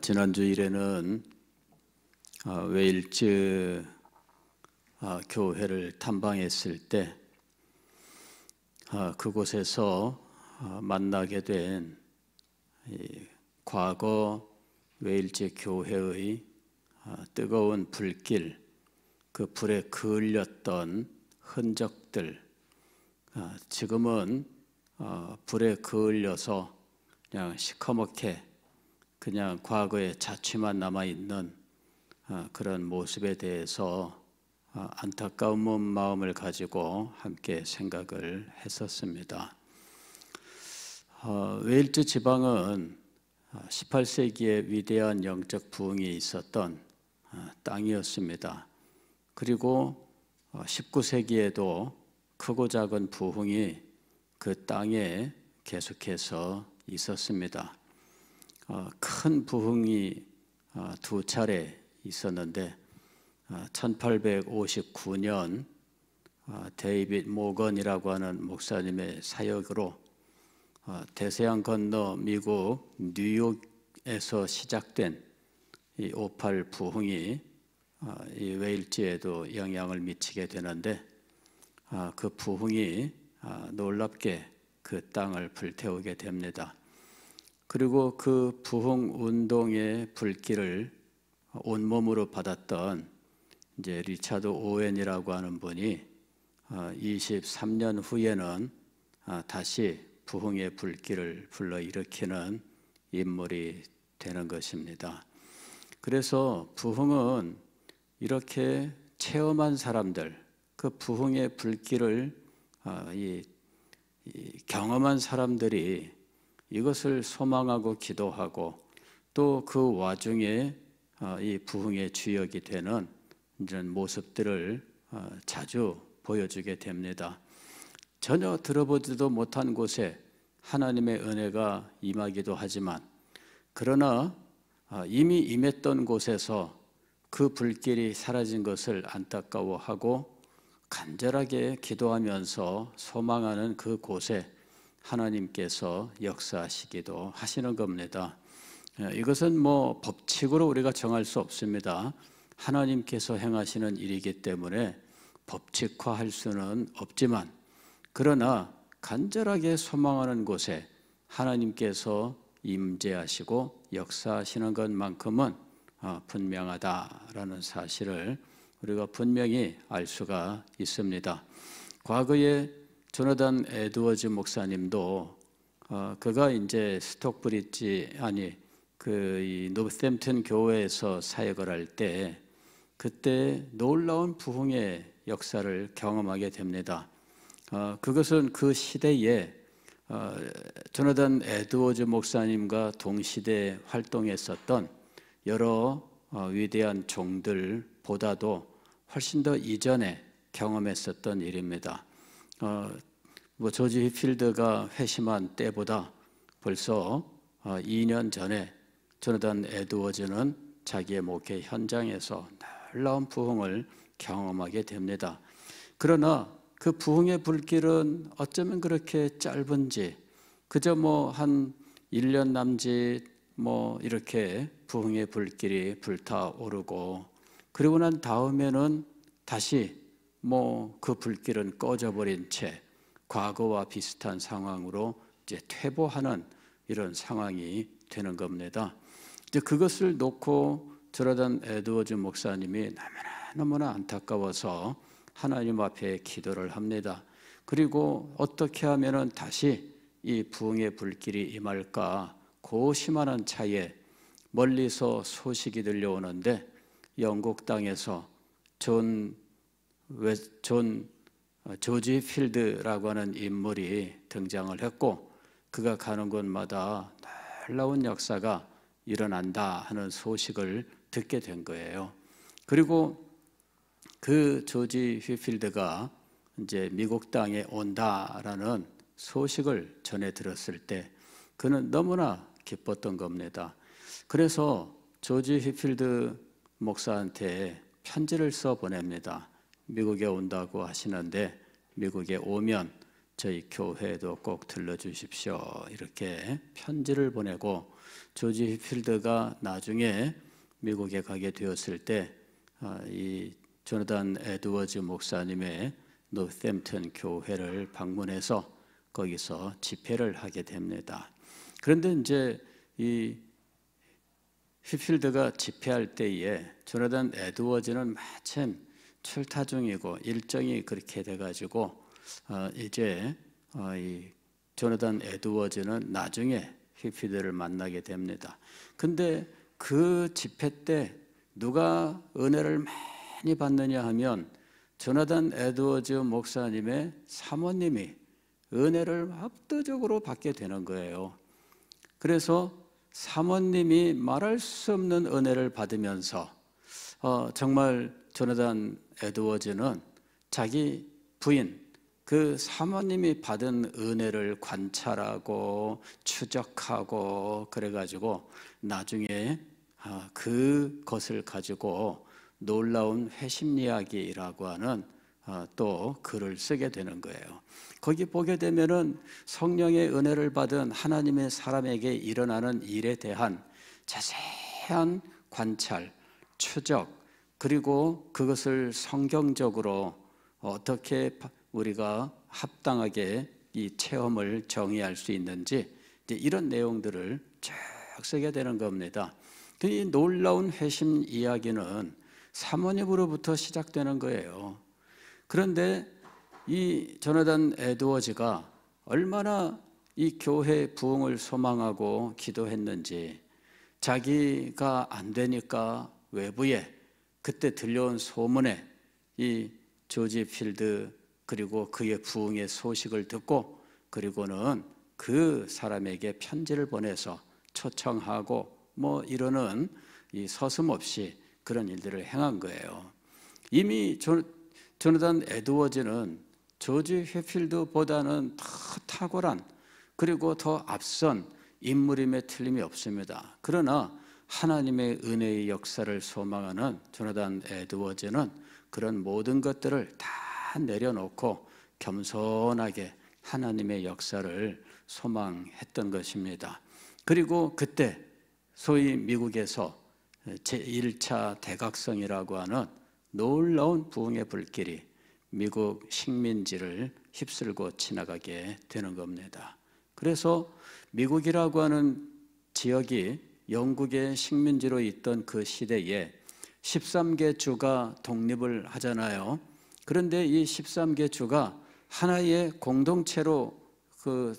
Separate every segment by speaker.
Speaker 1: 지난 주일에는 웨일즈 교회를 탐방했을 때 그곳에서 만나게 된 과거 웨일즈 교회의 뜨거운 불길, 그 불에 그을렸던 흔적들, 지금은 불에 그을려서 그냥 시커멓게 그냥 과거의 자취만 남아있는 그런 모습에 대해서 안타까운 마음을 가지고 함께 생각을 했었습니다. 웨일즈 지방은 18세기에 위대한 영적 부흥이 있었던 땅이었습니다. 그리고 19세기에도 크고 작은 부흥이 그 땅에 계속해서 있었습니다. 큰 부흥이 두 차례 있었는데 1859년 데이빗 모건이라고 하는 목사님의 사역으로 대서양 건너 미국 뉴욕에서 시작된 이 58 부흥이 이 웨일즈에도 영향을 미치게 되는데 그 부흥이 놀랍게 그 땅을 불태우게 됩니다. 그리고 그 부흥 운동의 불길을 온몸으로 받았던 이제 리차드 오웬이라고 하는 분이 23년 후에는 다시 부흥의 불길을 불러일으키는 인물이 되는 것입니다. 그래서 부흥은 이렇게 체험한 사람들, 그 부흥의 불길을 경험한 사람들이 이것을 소망하고 기도하고 또 그 와중에 이 부흥의 주역이 되는 이런 모습들을 자주 보여주게 됩니다. 전혀 들어보지도 못한 곳에 하나님의 은혜가 임하기도 하지만, 그러나 이미 임했던 곳에서 그 불길이 사라진 것을 안타까워하고 간절하게 기도하면서 소망하는 그 곳에 하나님께서 역사하시기도 하시는 겁니다. 이것은 뭐 법칙으로 우리가 정할 수 없습니다. 하나님께서 행하시는 일이기 때문에 법칙화할 수는 없지만, 그러나 간절하게 소망하는 곳에 하나님께서 임재하시고 역사하시는 것만큼은 분명하다라는 사실을 우리가 분명히 알 수가 있습니다. 과거에 조나단 에드워즈 목사님도 그가 이제 스톡브리지 이 노스햄튼 교회에서 사역을 할 때 그때 놀라운 부흥의 역사를 경험하게 됩니다. 그것은 그 시대에 조나단 에드워즈 목사님과 동시대 활동했었던 여러 위대한 종들보다도 훨씬 더 이전에 경험했었던 일입니다. 조지 휘필드가 회심한 때보다 벌써 2년 전에 조나단 에드워즈는 자기의 목회 현장에서 놀라운 부흥을 경험하게 됩니다. 그러나 그 부흥의 불길은 어쩌면 그렇게 짧은지, 그저 한 1년 남짓 이렇게 부흥의 불길이 불타오르고, 그리고 난 다음에는 다시 그 불길은 꺼져버린 채 과거와 비슷한 상황으로 이제 퇴보하는 이런 상황이 되는 겁니다. 이제 그것을 놓고 조나단 에드워즈 목사님이 너무나 안타까워서 하나님 앞에 기도를 합니다. 그리고 어떻게 하면은 다시 이 부흥의 불길이 임할까 고심하는 차에 멀리서 소식이 들려오는데 영국 땅에서 조지 필드라고 하는 인물이 등장을 했고, 그가 가는 곳마다 놀라운 역사가 일어난다 하는 소식을 듣게 된 거예요. 그리고 그 조지 휘필드가 이제 미국 땅에 온다라는 소식을 전해 들었을 때 그는 너무나 기뻤던 겁니다. 그래서 조지 휘필드 목사한테 편지를 써 보냅니다. 미국에 온다고 하시는데 미국에 오면 저희 교회에도 꼭 들러주십시오. 이렇게 편지를 보내고 조지 휘필드가 나중에 미국에 가게 되었을 때 이 조나단 에드워즈 목사님의 노샘튼 교회를 방문해서 거기서 집회를 하게 됩니다. 그런데 이제 이 휘필드가 집회할 때에 조나단 에드워즈는 마침 출타 중이고 일정이 그렇게 돼가지고 이제 이 조나단 에드워즈는 나중에 휘필드를 만나게 됩니다. 근데 그 집회 때 누가 은혜를 많이 받느냐 하면 조나단 에드워즈 목사님의 사모님이 은혜를 압도적으로 받게 되는 거예요. 그래서 사모님이 말할 수 없는 은혜를 받으면서 정말 조나단 에드워즈는 자기 부인 그 사모님이 받은 은혜를 관찰하고 추적하고 그래가지고 나중에 그것을 가지고 놀라운 회심 이야기라고 하는 또 글을 쓰게 되는 거예요. 거기 보게 되면은 성령의 은혜를 받은 하나님의 사람에게 일어나는 일에 대한 자세한 관찰, 추적, 그리고 그것을 성경적으로 어떻게 우리가 합당하게 이 체험을 정의할 수 있는지 이런 내용들을 쭉 쓰게 되는 겁니다. 이 놀라운 회심 이야기는 사모님으로부터 시작되는 거예요. 그런데 이 조나단 에드워즈가 얼마나 이 교회 부흥을 소망하고 기도했는지 자기가 안 되니까 외부에 그때 들려온 소문에 이 조지 필드 그리고 그의 부흥의 소식을 듣고 그리고는 그 사람에게 편지를 보내서 초청하고 이러는 이 서슴없이 그런 일들을 행한 거예요. 이미 조나단 에드워즈는 조지 휘필드보다는 더 탁월한 그리고 더 앞선 인물임에 틀림이 없습니다. 그러나 하나님의 은혜의 역사를 소망하는 조나단 에드워즈는 그런 모든 것들을 다 내려놓고 겸손하게 하나님의 역사를 소망했던 것입니다. 그리고 그때 소위 미국에서 제1차 대각성이라고 하는 놀라운 부흥의 불길이 미국 식민지를 휩쓸고 지나가게 되는 겁니다. 그래서 미국이라고 하는 지역이 영국의 식민지로 있던 그 시대에 13개 주가 독립을 하잖아요. 그런데 이 13개 주가 하나의 공동체로 그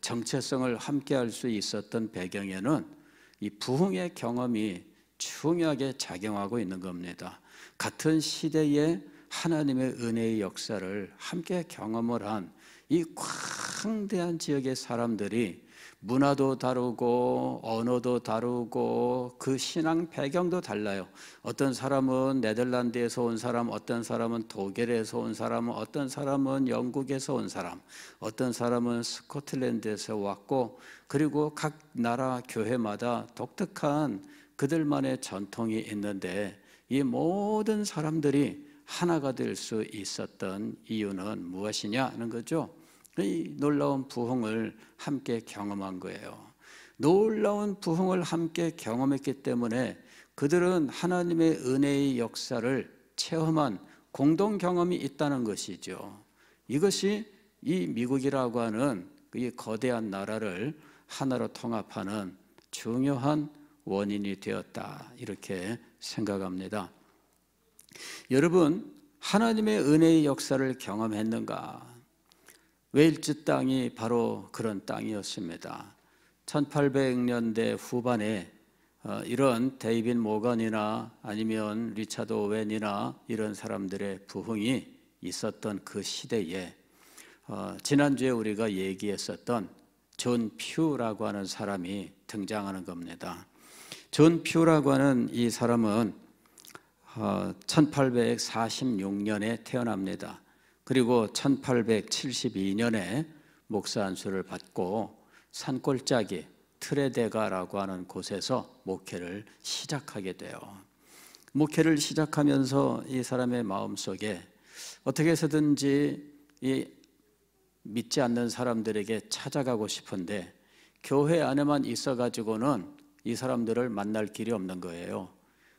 Speaker 1: 정체성을 함께할 수 있었던 배경에는 이 부흥의 경험이 중요하게 작용하고 있는 겁니다. 같은 시대에 하나님의 은혜의 역사를 함께 경험을 한 이 광대한 지역의 사람들이 문화도 다르고 언어도 다르고 그 신앙 배경도 달라요. 어떤 사람은 네덜란드에서 온 사람, 어떤 사람은 독일에서 온 사람, 어떤 사람은 영국에서 온 사람, 어떤 사람은 스코틀랜드에서 왔고 그리고 각 나라 교회마다 독특한 그들만의 전통이 있는데 이 모든 사람들이 하나가 될 수 있었던 이유는 무엇이냐 하는 거죠. 이 놀라운 부흥을 함께 경험한 거예요. 놀라운 부흥을 함께 경험했기 때문에 그들은 하나님의 은혜의 역사를 체험한 공동 경험이 있다는 것이죠. 이것이 이 미국이라고 하는 이 거대한 나라를 하나로 통합하는 중요한 원인이 되었다 이렇게 생각합니다. 여러분, 하나님의 은혜의 역사를 경험했는가? 웨일즈 땅이 바로 그런 땅이었습니다. 1800년대 후반에 이런 데이빗 모건이나 아니면 리차드 오웬이나 이런 사람들의 부흥이 있었던 그 시대에 지난주에 우리가 얘기했었던 존 퓨라고 하는 사람이 등장하는 겁니다. 존 퓨라고 하는 이 사람은 1846년에 태어납니다. 그리고 1872년에 목사 안수를 받고 산골짜기 트레데가라고 하는 곳에서 목회를 시작하게 돼요. 목회를 시작하면서 이 사람의 마음속에 어떻게 해서든지 이 믿지 않는 사람들에게 찾아가고 싶은데 교회 안에만 있어가지고는 이 사람들을 만날 길이 없는 거예요.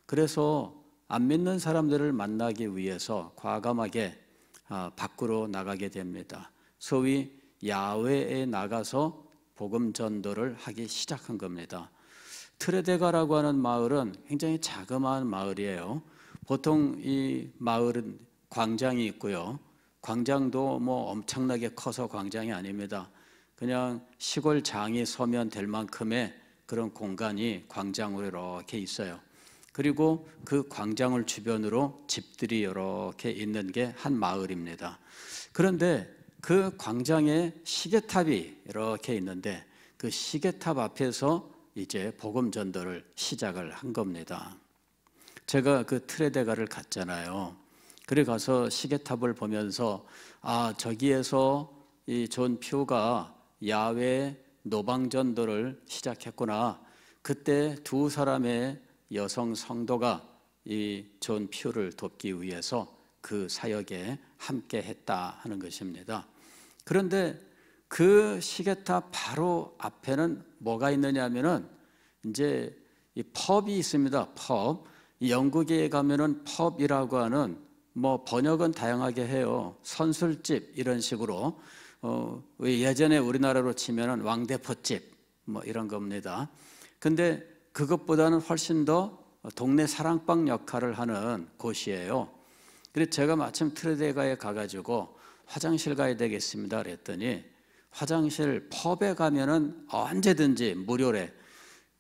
Speaker 1: 그래서 안 믿는 사람들을 만나기 위해서 과감하게 밖으로 나가게 됩니다. 소위 야외에 나가서 복음 전도를 하기 시작한 겁니다. 트레데가라고 하는 마을은 굉장히 자그마한 마을이에요. 보통 이 마을은 광장이 있고요. 광장도 뭐 엄청나게 커서 광장이 아닙니다. 그냥 시골장이 서면 될 만큼의 그런 공간이 광장으로 이렇게 있어요. 그리고 그 광장을 주변으로 집들이 이렇게 있는 게 한 마을입니다. 그런데 그 광장에 시계탑이 이렇게 있는데 그 시계탑 앞에서 이제 복음 전도를 시작을 한 겁니다. 제가 그 트레데가를 갔잖아요. 그래 가서 시계탑을 보면서 저기에서 이 존 퓨가 야외 노방 전도를 시작했구나. 그때 두 사람의 여성 성도가 이 존 퓨를 돕기 위해서 그 사역에 함께 했다 하는 것입니다. 그런데 그 시계탑 바로 앞에는 뭐가 있느냐 하면은 이제 이 펍이 있습니다. 펍. 영국에 가면은 펍이라고 하는 뭐 번역은 다양하게 해요. 선술집 이런 식으로 예전에 우리나라로 치면은 왕대포집 뭐 이런 겁니다. 근데 그것보다는 훨씬 더 동네 사랑방 역할을 하는 곳이에요. 그래서 제가 마침 트레데가에 가가지고 화장실 가야 되겠습니다 그랬더니 화장실 펍에 가면은 언제든지 무료래.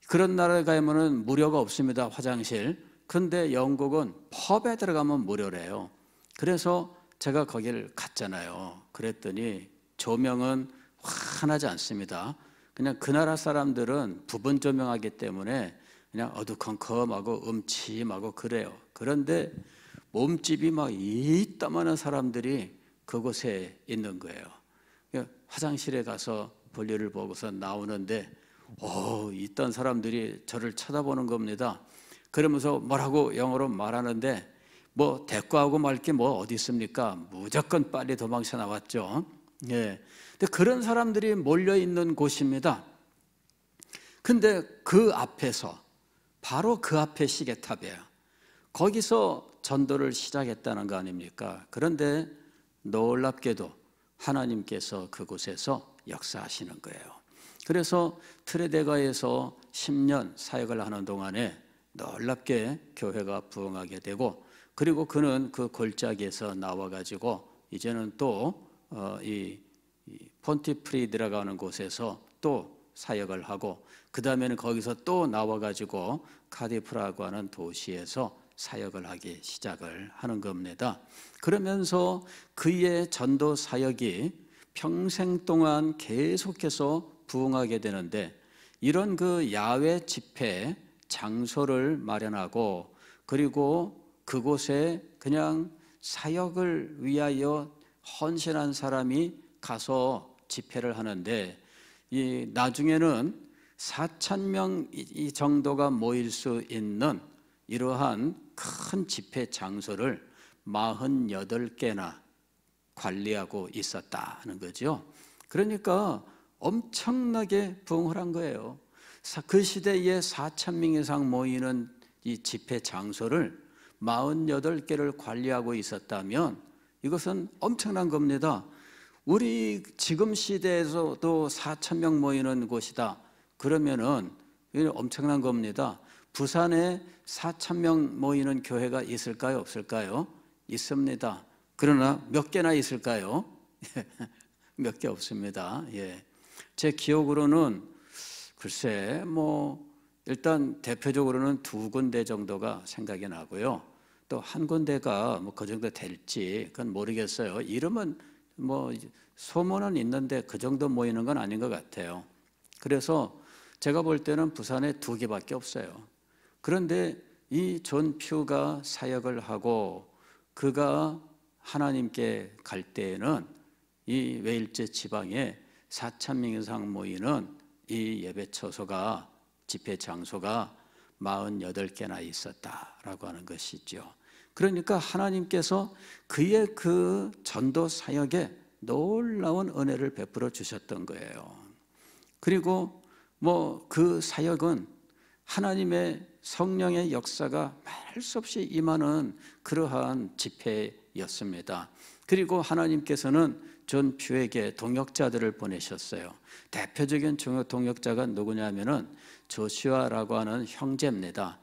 Speaker 1: 그런 나라에 가면은 무료가 없습니다 화장실. 근데 영국은 펍에 들어가면 무료래요. 그래서 제가 거기를 갔잖아요. 그랬더니 조명은 환하지 않습니다. 그냥 그 나라 사람들은 부분 조명하기 때문에 그냥 어두컴컴하고 음침하고 그래요. 그런데 몸집이 막 이따만한 사람들이 그곳에 있는 거예요. 화장실에 가서 볼일을 보고서 나오는데 있던 사람들이 저를 쳐다보는 겁니다. 그러면서 뭐라고 영어로 말하는데 뭐 대꾸하고 말 게 뭐 어디 있습니까? 무조건 빨리 도망쳐 나왔죠. 예. 근데 그런 사람들이 몰려 있는 곳입니다. 근데 그 앞에서 바로 그 앞에 시계탑이에요. 거기서 전도를 시작했다는 거 아닙니까? 그런데 놀랍게도 하나님께서 그곳에서 역사하시는 거예요. 그래서 트레데가에서 10년 사역을 하는 동안에 놀랍게 교회가 부흥하게 되고, 그리고 그는 그 골짜기에서 나와가지고 이제는 또 이 폰티프리드라고 하는 곳에서 또 사역을 하고, 그 다음에는 거기서 또 나와가지고 카디프라고 하는 도시에서 사역을 하기 시작을 하는 겁니다. 그러면서 그의 전도 사역이 평생 동안 계속해서 부흥하게 되는데, 이런 그 야외 집회 장소를 마련하고 그리고 그곳에 그냥 사역을 위하여 헌신한 사람이 가서 집회를 하는데, 이 나중에는 4,000명 정도가 모일 수 있는 이러한 큰 집회 장소를 48개나 관리하고 있었다는 거죠. 그러니까 엄청나게 부흥을 한 거예요. 그 시대에 4,000명 이상 모이는 이 집회 장소를 48개를 관리하고 있었다면 이것은 엄청난 겁니다. 우리 지금 시대에서도 4,000명 모이는 곳이다. 그러면은 엄청난 겁니다. 부산에 4,000명 모이는 교회가 있을까요? 없을까요? 있습니다. 그러나 몇 개나 있을까요? 몇 개 없습니다. 예. 제 기억으로는 글쎄 일단 대표적으로는 2군데 정도가 생각이 나고요. 또 한 군데가 그 정도 될지 그건 모르겠어요. 이름은 소문은 있는데 그 정도 모이는 건 아닌 것 같아요. 그래서 제가 볼 때는 부산에 2개밖에 없어요. 그런데 이 존 퓨가 사역을 하고 그가 하나님께 갈 때에는 이 웨일즈 지방에 4,000명 이상 모이는 이 예배 처소가, 집회 장소가 48개나 있었다라고 하는 것이죠. 그러니까 하나님께서 그의 그 전도 사역에 놀라운 은혜를 베풀어 주셨던 거예요. 그리고 그 사역은 하나님의 성령의 역사가 말 수 없이 임하는 그러한 집회였습니다. 그리고 하나님께서는 존 퓨에게 동역자들을 보내셨어요. 대표적인 동역자가 누구냐면은 조슈아라고 하는 형제입니다.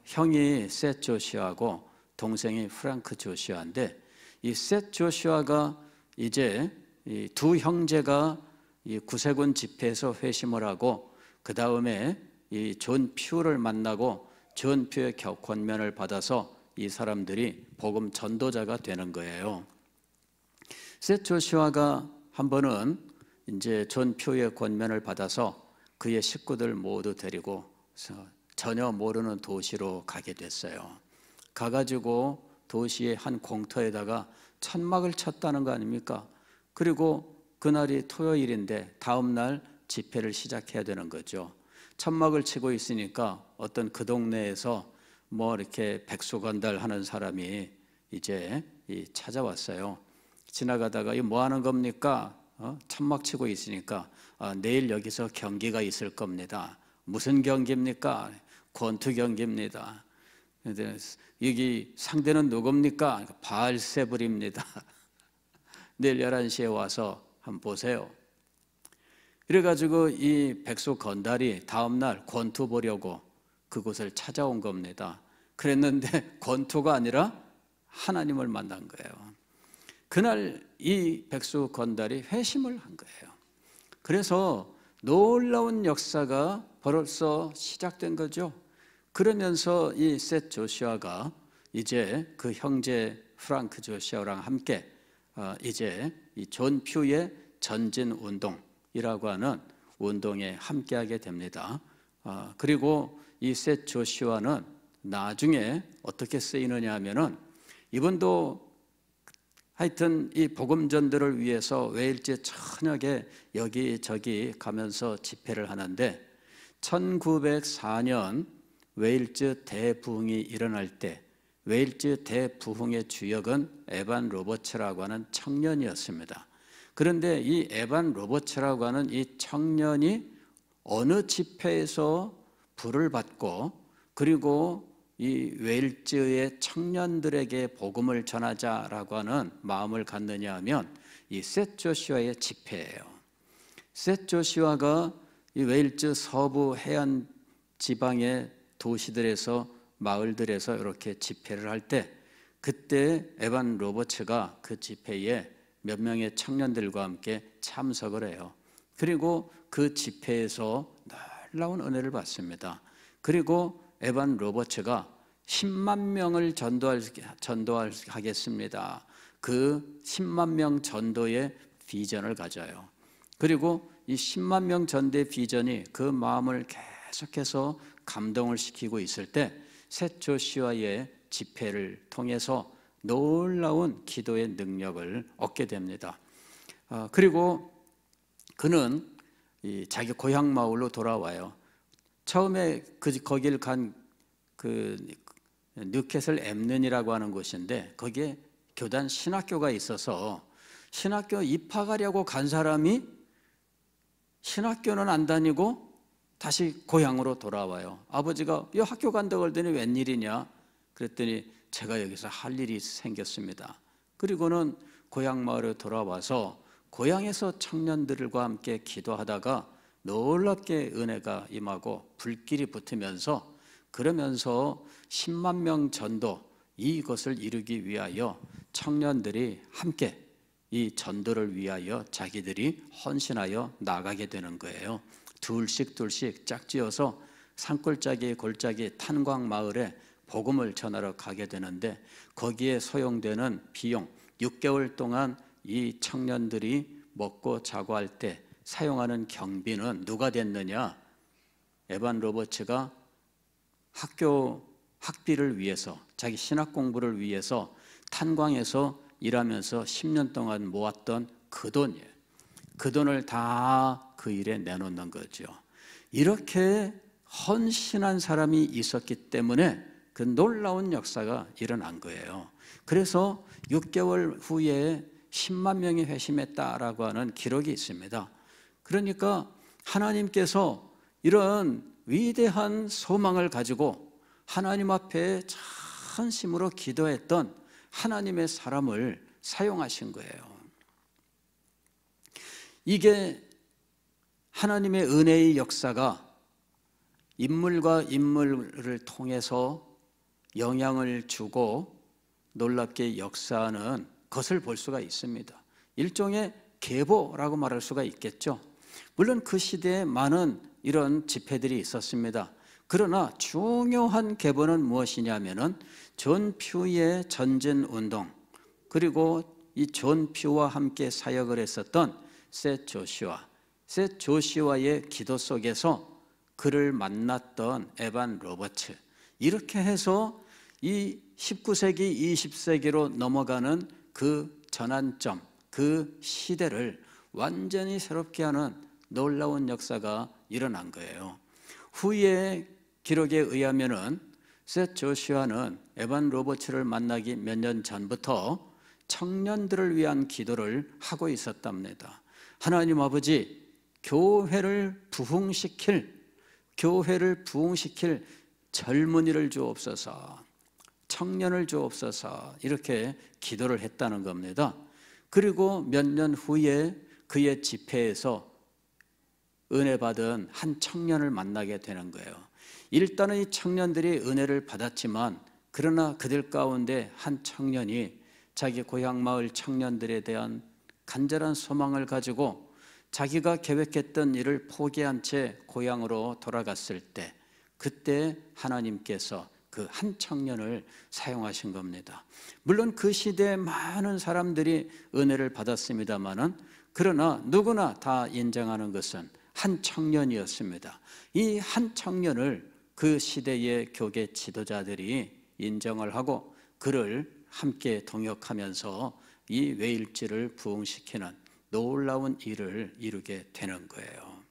Speaker 1: 형이 셋 조슈아고 동생이 프랑크 조슈아인데, 이 셋 조슈아가 이제 이 두 형제가 이 구세군 집회에서 회심을 하고, 그 다음에 이 존 퓨를 만나고 존 퓨의 권면을 받아서 이 사람들이 복음 전도자가 되는 거예요. 셋 조슈아가 한 번은 이제 존 퓨의 권면을 받아서 그의 식구들 모두 데리고 전혀 모르는 도시로 가게 됐어요. 가가지고 도시의 한 공터에다가 천막을 쳤다는 거 아닙니까? 그리고 그날이 토요일인데 다음 날 집회를 시작해야 되는 거죠. 천막을 치고 있으니까 어떤 그 동네에서 이렇게 백수건달하는 사람이 이제 찾아왔어요. 지나가다가 이 뭐 하는 겁니까? 천막 치고 있으니까 내일 여기서 경기가 있을 겁니다. 무슨 경기입니까? 권투 경기입니다. 여기 상대는 누굽니까? 바알세불입니다. 내일 11시에 와서 한번 보세요. 그래가지고 이 백수 건달이 다음날 권투 보려고 그곳을 찾아온 겁니다. 그랬는데 권투가 아니라 하나님을 만난 거예요. 그날 이 백수 건달이 회심을 한 거예요. 그래서 놀라운 역사가 벌써 시작된 거죠. 그러면서 이 셋 조슈아가 이제 그 형제 프랑크 조슈아랑 함께 이제 이 존 퓨의 전진 운동이라고 하는 운동에 함께하게 됩니다. 그리고 이 셋 조슈아는 나중에 어떻게 쓰이느냐 하면은, 이분도 하여튼 이 복음 전도를 위해서 웨일즈 전역에 여기저기 가면서 집회를 하는데, 1904년 웨일즈 대부흥이 일어날 때 웨일즈 대부흥의 주역은 에반 로버츠라고 하는 청년이었습니다. 그런데 이 에반 로버츠라고 하는 이 청년이 어느 집회에서 불을 받고, 그리고 이 웨일즈의 청년들에게 복음을 전하자라고 하는 마음을 갖느냐 하면 이 셋 조슈아의 집회예요. 셋 조슈아가 이 웨일즈 서부 해안 지방의 도시들에서 마을들에서 이렇게 집회를 할 때, 그때 에반 로버츠가 그 집회에 몇 명의 청년들과 함께 참석을 해요. 그리고 그 집회에서 놀라운 은혜를 받습니다. 그리고 에반 로버츠가 10만 명을 전도하겠습니다. 그 10만 명 전도의 비전을 가져요. 그리고 이 10만 명 전도의 비전이 그 마음을 계속해서 감동을 시키고 있을 때 셋 조슈아의 집회를 통해서 놀라운 기도의 능력을 얻게 됩니다. 그리고 그는 자기 고향 마을로 돌아와요. 처음에 거길 간 그 뉴캐슬 엠른이라고 하는 곳인데, 거기에 교단 신학교가 있어서 신학교 입학하려고 간 사람이 신학교는 안 다니고 다시 고향으로 돌아와요. 아버지가 이 학교 간다고 그러더니 웬일이냐? 그랬더니 제가 여기서 할 일이 생겼습니다. 그리고는 고향 마을에 돌아와서 고향에서 청년들과 함께 기도하다가 놀랍게 은혜가 임하고 불길이 붙으면서, 그러면서 10만 명 전도, 이것을 이루기 위하여 청년들이 함께 이 전도를 위하여 자기들이 헌신하여 나가게 되는 거예요. 둘씩 짝지어서 산골짜기 골짜기 탄광 마을에 복음을 전하러 가게 되는데, 거기에 소용되는 비용 6개월 동안 이 청년들이 먹고 자고 할 때 사용하는 경비는 누가 됐느냐? 에반 로버츠가 학비를 위해서, 자기 신학 공부를 위해서 탄광에서 일하면서 10년 동안 모았던 그 돈이에요. 그 돈을 다 그 일에 내놓는 거죠. 이렇게 헌신한 사람이 있었기 때문에 그 놀라운 역사가 일어난 거예요. 그래서 6개월 후에 10만 명이 회심했다라고 하는 기록이 있습니다. 그러니까 하나님께서 이런 위대한 소망을 가지고 하나님 앞에 전심으로 기도했던 하나님의 사람을 사용하신 거예요. 이게 하나님의 은혜의 역사가 인물과 인물을 통해서 영향을 주고 놀랍게 역사하는 것을 볼 수가 있습니다. 일종의 계보라고 말할 수가 있겠죠. 물론 그 시대에 많은 이런 집회들이 있었습니다. 그러나 중요한 계보는 무엇이냐면은 존 퓨의 전진운동, 그리고 이 존 퓨와 함께 사역을 했었던 셋 조슈아의 기도 속에서 그를 만났던 에반 로버츠, 이렇게 해서 이 19세기, 20세기로 넘어가는 그 전환점, 그 시대를 완전히 새롭게 하는 놀라운 역사가 일어난 거예요. 후에 기록에 의하면은 셋 조슈아는 에반 로버츠를 만나기 몇 년 전부터 청년들을 위한 기도를 하고 있었답니다. 하나님 아버지, 교회를 부흥시킬 젊은이를 주옵소서, 청년을 주옵소서, 이렇게 기도를 했다는 겁니다. 그리고 몇 년 후에 그의 집회에서 은혜 받은 한 청년을 만나게 되는 거예요. 일단은 이 청년들이 은혜를 받았지만, 그러나 그들 가운데 한 청년이 자기 고향 마을 청년들에 대한 간절한 소망을 가지고 자기가 계획했던 일을 포기한 채 고향으로 돌아갔을 때, 그때 하나님께서 그 한 청년을 사용하신 겁니다. 물론 그 시대에 많은 사람들이 은혜를 받았습니다마는, 그러나 누구나 다 인정하는 것은 한 청년이었습니다. 이 한 청년을 그 시대의 교계 지도자들이 인정을 하고 그를 함께 동역하면서 이 외일지를 부흥시키는 놀라운 일을 이루게 되는 거예요.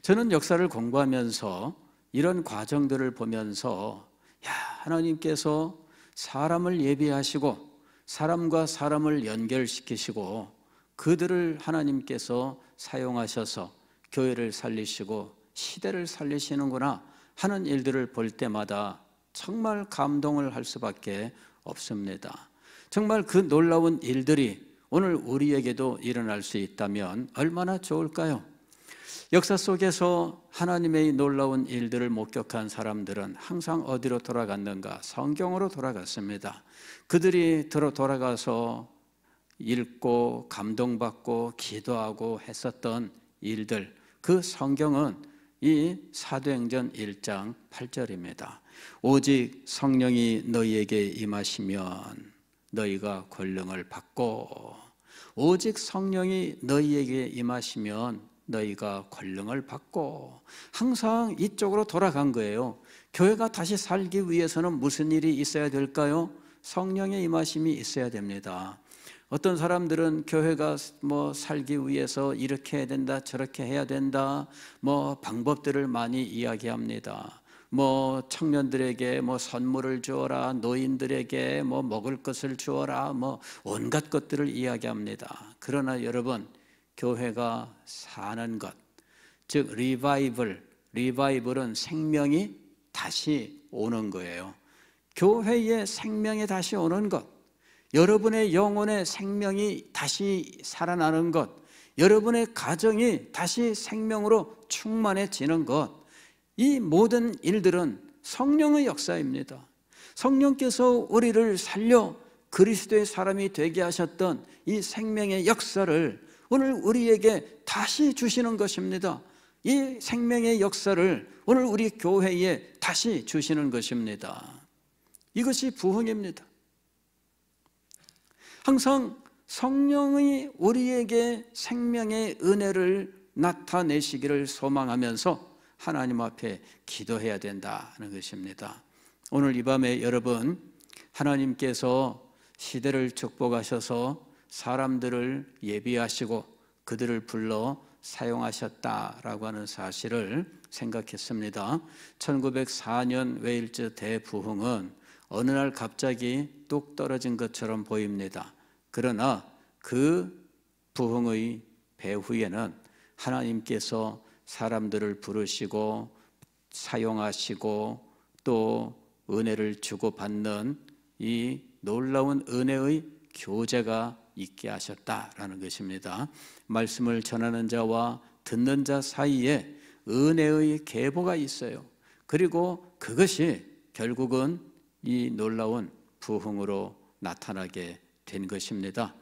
Speaker 1: 저는 역사를 공부하면서 이런 과정들을 보면서, 하나님께서 사람을 예비하시고 사람과 사람을 연결시키시고 그들을 하나님께서 사용하셔서 교회를 살리시고 시대를 살리시는구나 하는 일들을 볼 때마다 정말 감동을 할 수밖에 없습니다. 정말 그 놀라운 일들이 오늘 우리에게도 일어날 수 있다면 얼마나 좋을까요? 역사 속에서 하나님의 놀라운 일들을 목격한 사람들은 항상 어디로 돌아갔는가? 성경으로 돌아갔습니다. 그들이 돌아가서 읽고 감동받고 기도하고 했었던 일들, 그 성경은 이 사도행전 1장 8절입니다. 오직 성령이 너희에게 임하시면 너희가 권능을 받고, 오직 성령이 너희에게 임하시면 너희가 권능을 받고, 항상 이쪽으로 돌아간 거예요. 교회가 다시 살기 위해서는 무슨 일이 있어야 될까요? 성령의 임하심이 있어야 됩니다. 어떤 사람들은 교회가 살기 위해서 이렇게 해야 된다, 저렇게 해야 된다, 방법들을 많이 이야기합니다. 청년들에게 선물을 주어라, 노인들에게 먹을 것을 주어라, 온갖 것들을 이야기합니다. 그러나 여러분, 교회가 사는 것, 즉 리바이벌은 생명이 다시 오는 거예요. 교회에 생명이 다시 오는 것, 여러분의 영혼의 생명이 다시 살아나는 것, 여러분의 가정이 다시 생명으로 충만해지는 것, 이 모든 일들은 성령의 역사입니다. 성령께서 우리를 살려 그리스도의 사람이 되게 하셨던 이 생명의 역사를 오늘 우리에게 다시 주시는 것입니다. 이 생명의 역사를 오늘 우리 교회에 다시 주시는 것입니다. 이것이 부흥입니다. 항상 성령이 우리에게 생명의 은혜를 나타내시기를 소망하면서 하나님 앞에 기도해야 된다는 것입니다. 오늘 이 밤에 여러분, 하나님께서 시대를 축복하셔서 사람들을 예비하시고 그들을 불러 사용하셨다라고 하는 사실을 생각했습니다. 1904년 웨일즈 대부흥은 어느 날 갑자기 뚝 떨어진 것처럼 보입니다. 그러나 그 부흥의 배후에는 하나님께서 사람들을 부르시고 사용하시고 또 은혜를 주고받는 이 놀라운 은혜의 교제가 있게 하셨다라는 것입니다. 말씀을 전하는 자와 듣는 자 사이에 은혜의 계보가 있어요. 그리고 그것이 결국은 이 놀라운 부흥으로 나타나게 된 것입니다.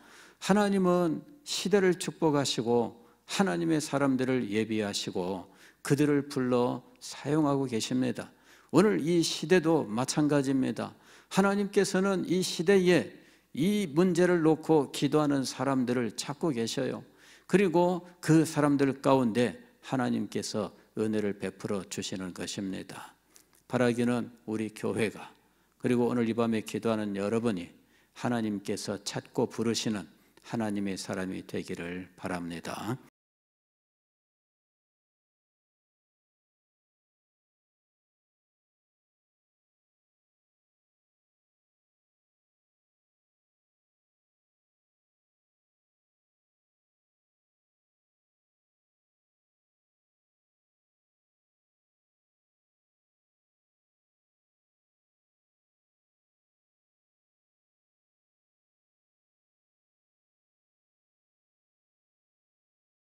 Speaker 1: 하나님은 시대를 축복하시고 하나님의 사람들을 예비하시고 그들을 불러 사용하고 계십니다. 오늘 이 시대도 마찬가지입니다. 하나님께서는 이 시대에 이 문제를 놓고 기도하는 사람들을 찾고 계셔요. 그리고 그 사람들 가운데 하나님께서 은혜를 베풀어 주시는 것입니다. 바라기는 우리 교회가, 그리고 오늘 이 밤에 기도하는 여러분이 하나님께서 찾고 부르시는 하나님의 사람이 되기를 바랍니다.